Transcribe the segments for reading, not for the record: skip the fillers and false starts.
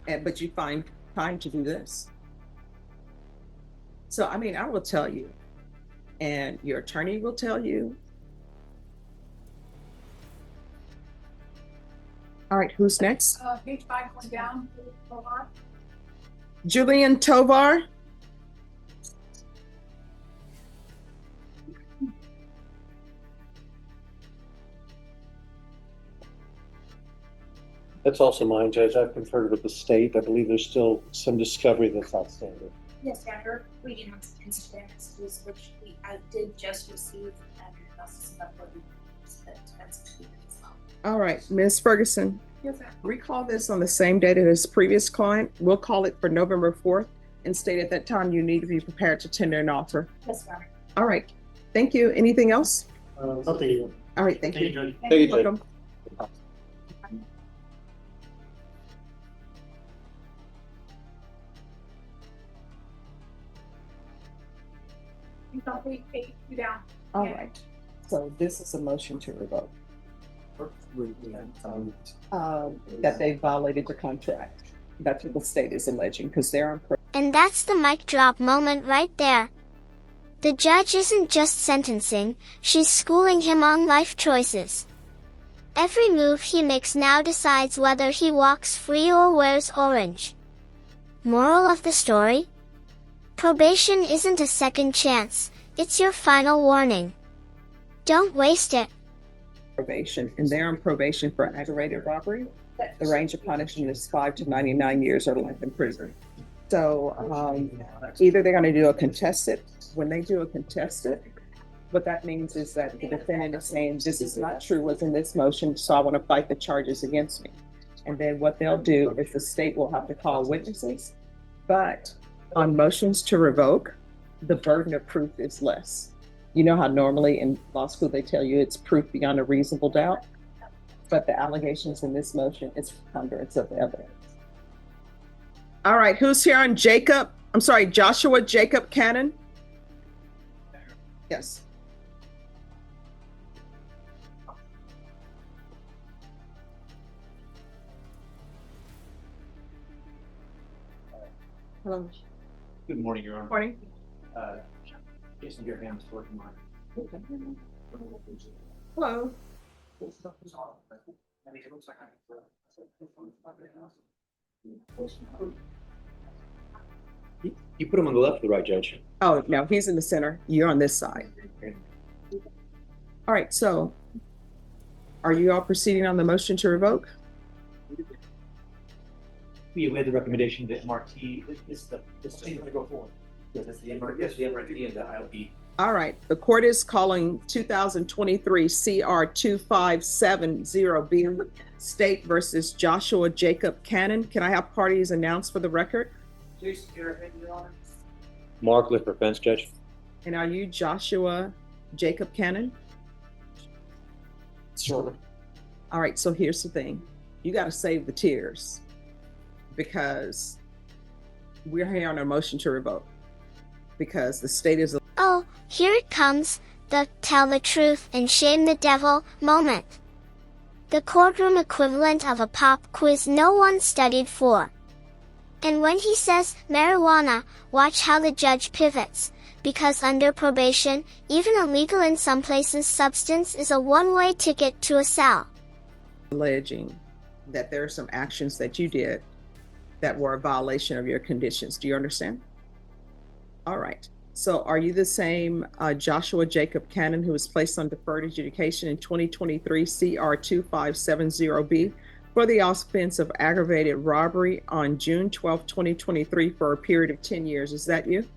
but you find time to do this. So, I mean, I will tell you, and your attorney will tell you. All right, who's next? Page 5 going down. Tovar. Julian Tovar. That's also mine, Judge. I've conferred with the state. I believe there's still some discovery that's outstanding. Yes, Senator. We didn't have Instagram messages, which I did just receive, and that's uploaded. All right, Ms. Ferguson. Yes, sir. Recall this on the same date as his previous client. We'll call it for November 4th and state at that time you need to be prepared to tender an offer. Yes, sir. All right. Thank you. Anything else? Nothing. All right. Thank you. Judge. Thank you, Judge. Welcome. You don't page 2 down. All right. So this is a motion to revoke. That they violated the contract. That's what the state is alleging because they're on. And that's the mic drop moment right there. The judge isn't just sentencing, she's schooling him on life choices. Every move he makes now decides whether he walks free or wears orange. Moral of the story? Probation isn't a second chance, it's your final warning. Don't waste it. Probation, and they're on probation for aggravated robbery. The range of punishment is 5 to 99 years or life in prison. So either they're going to do a contested. When they do a contested, what that means is that the defendant is saying this is not true what's in this motion, so I want to fight the charges against me. And then what they'll do is the state will have to call witnesses. But on motions to revoke, the burden of proof is less. You know how normally in law school they tell you it's proof beyond a reasonable doubt, but the allegations in this motion is preponderance of evidence. All right, who's here on Joshua Jacob Cannon? Yes. Hello. Good morning, Your Honor. Morning. Jason Graham is working on it. Hello. I mean, it looks like you put him on the left or the right, Judge? Oh, no, he's in the center. You're on this side. All right, so are you all proceeding on the motion to revoke? We had the recommendation that Marquis is the state to go forward. Yes, the MRT and the ILB. All right, the court is calling 2023 CR 2570B State versus Joshua Jacob Cannon. Can I have parties announced for the record? Jason Garrett, Your Honor. Mark Lifford, fence, Judge. And are you Joshua Jacob Cannon? Sure. All right, so here's the thing. You got to save the tears because we're here on a motion to revoke because the state is. Oh, here it comes, the tell the truth and shame the devil moment. The courtroom equivalent of a pop quiz no one studied for. And when he says marijuana, watch how the judge pivots, because under probation, even illegal in some places substance is a one-way ticket to a cell. Alleging that there are some actions that you did that were a violation of your conditions. Do you understand? All right. So are you the same Joshua Jacob Cannon who was placed on deferred adjudication in 2023 CR 2570B for the offense of aggravated robbery on June 12, 2023 for a period of 10 years? Is that you?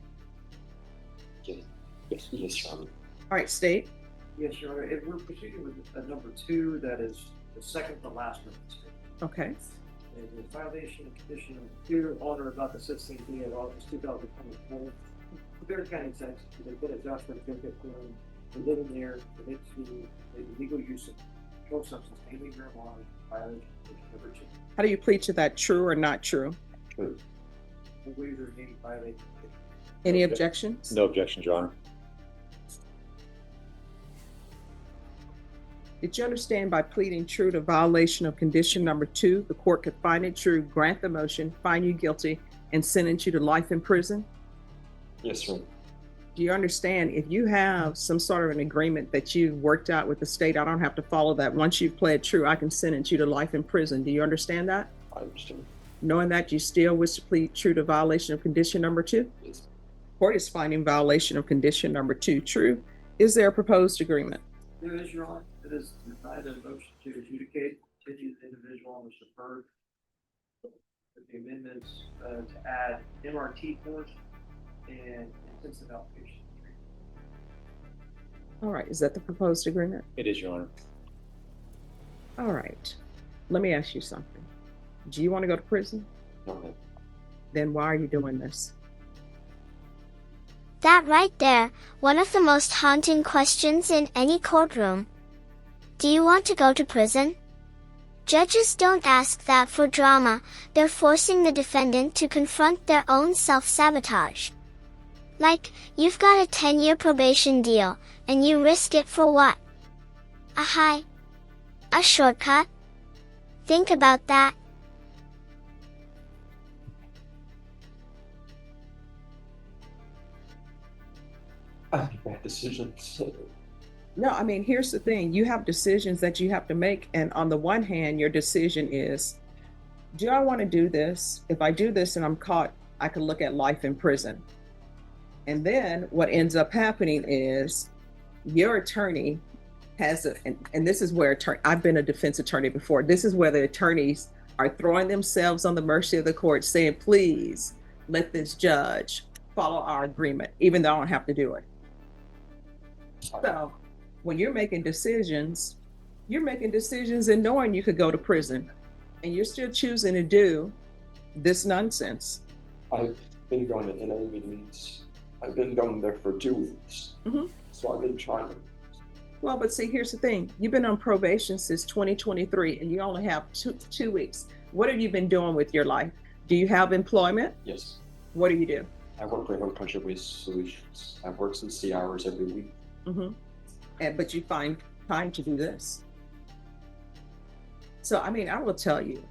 Yes, Your Honor. All right, state. Yes, Your Honor. If we're proceeding with number 2, that is the second to last one. Okay. The violation of condition of fear on or about the 16th day of August 2024. Bear County, Texas, they did a judgment against it. They living there, they to the legal use of controlled substance, mainly marijuana, violation of number 2. How do you plead to that, true or not true? True. The waiver may violate. Any objections? No objections, Your Honor. Did you understand by pleading true to violation of condition number 2, the court could find it true, grant the motion, find you guilty, and sentence you to life in prison? Yes, sir. Do you understand if you have some sort of an agreement that you've worked out with the state, I don't have to follow that. Once you've pled true, I can sentence you to life in prison. Do you understand that? I understand. Knowing that, you still wish to plead true to violation of condition number 2? Yes. Court is finding violation of condition number 2 true. Is there a proposed agreement? There is, Your Honor, it is denied a motion to adjudicate, continue the individual on the deferred. With the amendments, to add MRT course and intensive outpatient treatment. All right, is that the proposed agreement? It is, Your Honor. All right, let me ask you something. Do you want to go to prison? No, ma'am. Then why are you doing this? That right there, one of the most haunting questions in any courtroom. Do you want to go to prison? Judges don't ask that for drama, they're forcing the defendant to confront their own self-sabotage. Like, you've got a 10-year probation deal, and you risk it for what? A high? A shortcut? Think about that. I make bad decisions. No, I mean, here's the thing. You have decisions that you have to make. And on the one hand, your decision is, do I want to do this? If I do this and I'm caught, I could look at life in prison. And then what ends up happening is your attorney has and this is where I've been a defense attorney before. This is where the attorneys are throwing themselves on the mercy of the court, saying, please let this judge follow our agreement, even though I don't have to do it. So when you're making decisions and knowing you could go to prison, and you're still choosing to do this nonsense. I've been going to NA meetings. I've been going there for 2 weeks. So I've been trying to. Well, but see, here's the thing. You've been on probation since 2023, and you only have two weeks. What have you been doing with your life? Do you have employment? Yes. What do you do? I work for Hope Country Waste Solutions. I've worked 60 hours every week. But you find time to do this. So, I mean, I will tell you,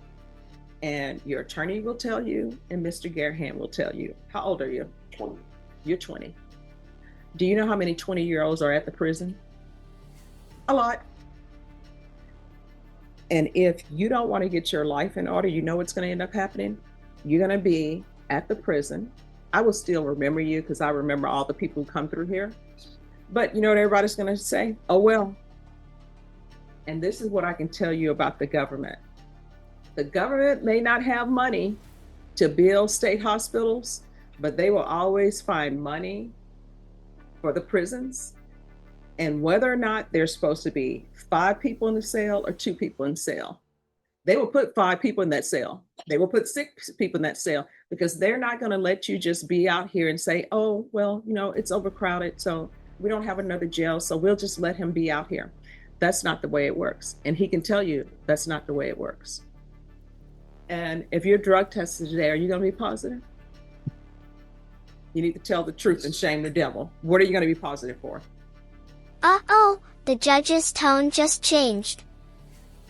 and your attorney will tell you, and Mr. Gareham will tell you. How old are you? 20. You're 20. Do you know how many 20-year-olds are at the prison? A lot. And if you don't want to get your life in order, you know what's going to end up happening? You're going to be at the prison. I will still remember you because I remember all the people who come through here. But you know what everybody's going to say? Oh, well. And this is what I can tell you about the government. The government may not have money to build state hospitals, but they will always find money for the prisons. And whether or not there's supposed to be 5 people in the cell or 2 people in the cell, they will put 5 people in that cell. They will put 6 people in that cell because they're not going to let you just be out here and say, oh, well, you know, it's overcrowded, so we don't have another jail, so we'll just let him be out here. That's not the way it works. And he can tell you that's not the way it works. And if you're drug tested today, are you going to be positive? You need to tell the truth and shame the devil. What are you going to be positive for? Uh-oh, the judge's tone just changed.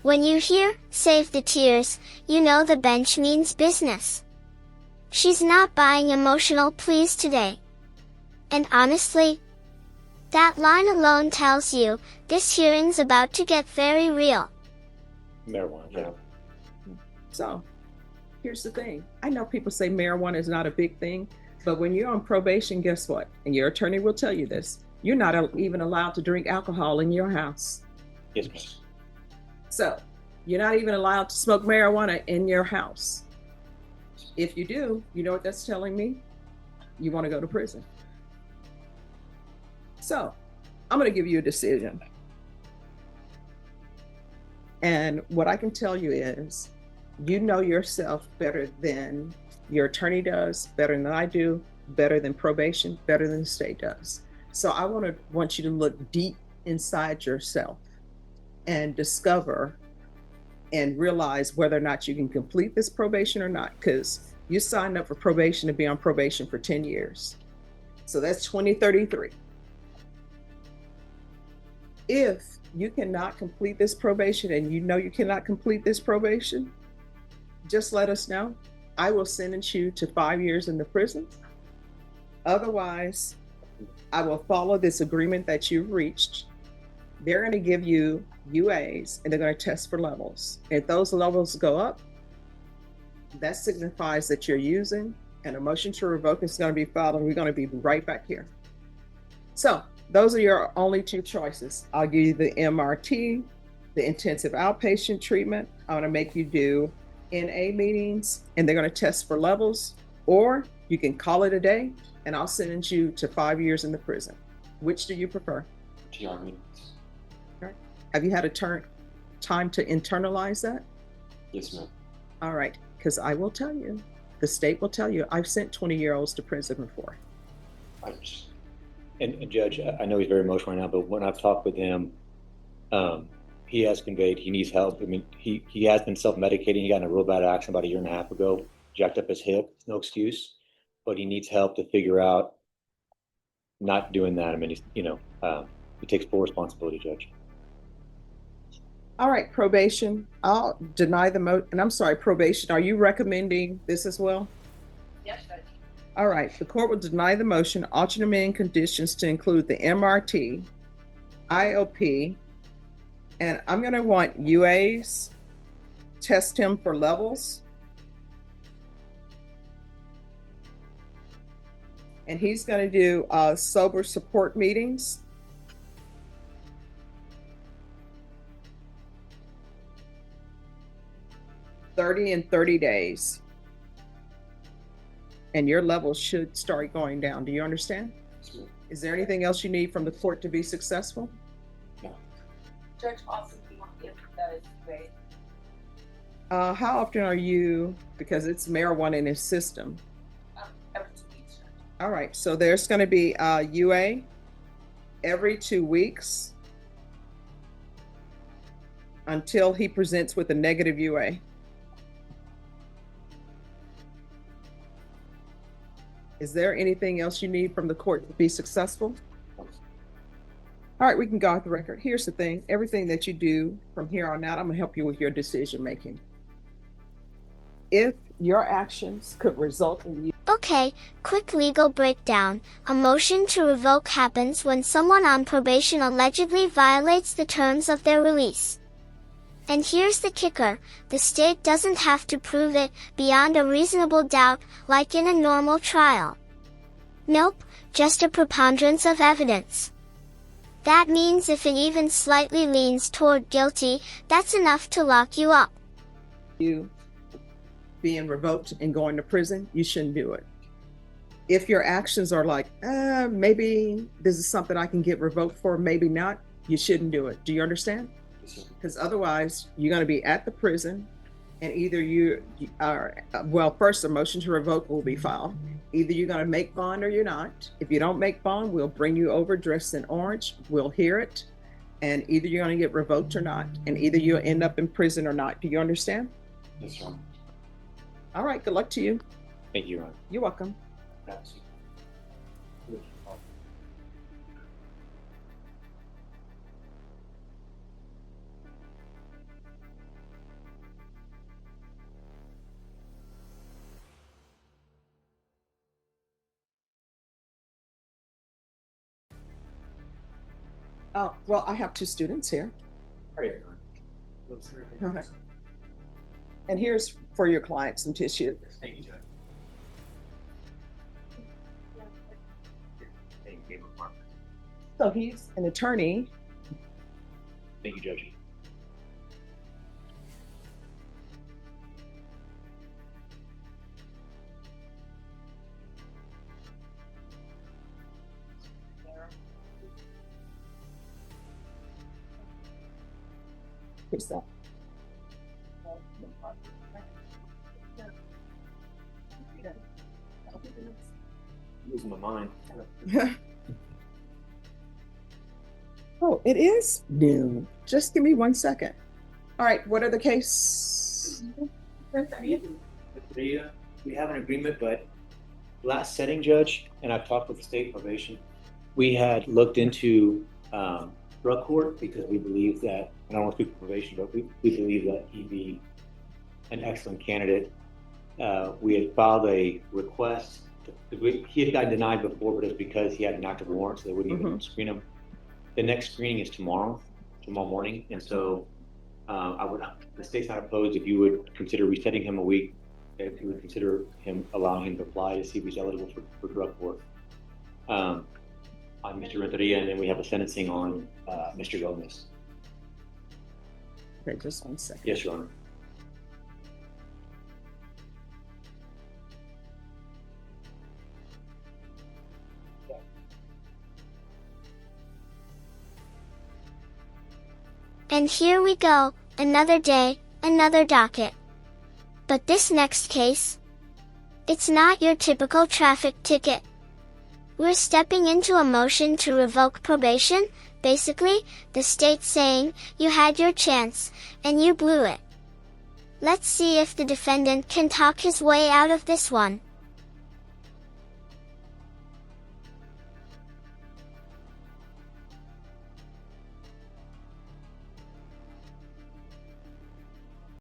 When you hear, save the tears, you know the bench means business. She's not buying emotional pleas today. And honestly, that line alone tells you, this hearing's about to get very real. Marijuana, yeah. So, here's the thing. I know people say marijuana is not a big thing, but when you're on probation, guess what? And your attorney will tell you this. You're not even allowed to drink alcohol in your house. Yes, ma'am. So, you're not even allowed to smoke marijuana in your house. If you do, you know what that's telling me? You want to go to prison. So, I'm going to give you a decision. And what I can tell you is, you know yourself better than your attorney does, better than I do, better than probation, better than the state does. So I want you to look deep inside yourself and discover and realize whether or not you can complete this probation or not, because you signed up for probation to be on probation for 10 years. So that's 2033. If you cannot complete this probation and you know you cannot complete this probation, just let us know. I will sentence you to 5 years in the prison. Otherwise, I will follow this agreement that you've reached. They're going to give you UAs and they're going to test for levels. If those levels go up, that signifies that you're using, and a motion to revoke is going to be filed, and we're going to be right back here. So those are your only two choices. I'll give you the MRT, the intensive outpatient treatment. I'm going to make you do NA meetings, and they're going to test for levels, or you can call it a day, and I'll sentence you to 5 years in the prison. Which do you prefer? TR meetings. Have you had a time to internalize that? Yes, ma'am. All right, because I will tell you, the state will tell you, I've sent 20-year-olds to prison before. I just, And Judge, I know he's very emotional right now, but when I've talked with him, he has conveyed he needs help. I mean, he has been self-medicating. He got in a real bad accident about 1.5 years ago, jacked up his hip, no excuse, but he needs help to figure out not doing that. I mean, he's, he takes full responsibility, Judge. All right, probation, I'll deny the and I'm sorry, probation, are you recommending this as well? Yes, Judge. All right, the court will deny the motion, alternate amending conditions to include the MRT, IOP, and I'm gonna want UAs, test him for levels. And he's gonna do sober support meetings. In 30 days. And your levels should start going down. Do you understand? Is there anything else you need from the court to be successful? Judge, also, do you want to give those grades? How often are you, because it's marijuana in his system? Every 2 weeks, Judge. All right, so there's going to be UA every 2 weeks until he presents with a negative UA. Is there anything else you need from the court to be successful? All right, we can go off the record. Here's the thing. Everything that you do from here on out, I'm gonna help you with your decision making. If your actions could result in you. Okay, quick legal breakdown. A motion to revoke happens when someone on probation allegedly violates the terms of their release. And here's the kicker, the state doesn't have to prove it beyond a reasonable doubt, like in a normal trial. Nope, just a preponderance of evidence. That means if it even slightly leans toward guilty, that's enough to lock you up. You being revoked and going to prison, you shouldn't do it. If your actions are like, maybe this is something I can get revoked for, maybe not, you shouldn't do it. Do you understand? Because otherwise you're going to be at the prison, and either you are, well, first a motion to revoke will be filed. Either you're going to make bond or you're not. If you don't make bond, we'll bring you over dressed in orange. We'll hear it. And either you're going to get revoked or not. And either you'll end up in prison or not. Do you understand? yes, ma'am. All right. Good luck to you. Thank you, Your Honor. You're welcome. Oh, well, I have 2 students here. Your Honor. Okay. And here's for your client some tissue. Thank you, Judge. Thank you, Mark. So he's an attorney. Thank you, Judge. Here's that. Losing my mind. Oh, it is new. Just give me 1 second. All right, what are the case? We have an agreement, but last setting, Judge, and I've talked with the state probation, we had looked into drug court because we believe that, I don't want to speak for probation, but we believe that he'd be an excellent candidate. We had filed a request. He had gotten denied before, but it was because he had an active warrant, so they wouldn't even screen him. The next screening is tomorrow morning, and so the state's not opposed if you would consider resetting him a week, if you would consider allowing him to apply to see if he's eligible for drug court. On Mr. Renteria, and then we have a sentencing on Mr. Gomez. Okay, just 1 second. Yes, Your Honor. And here we go, another day, another docket. But this next case, it's not your typical traffic ticket. We're stepping into a motion to revoke probation, basically, the state saying, you had your chance, and you blew it. Let's see if the defendant can talk his way out of this one.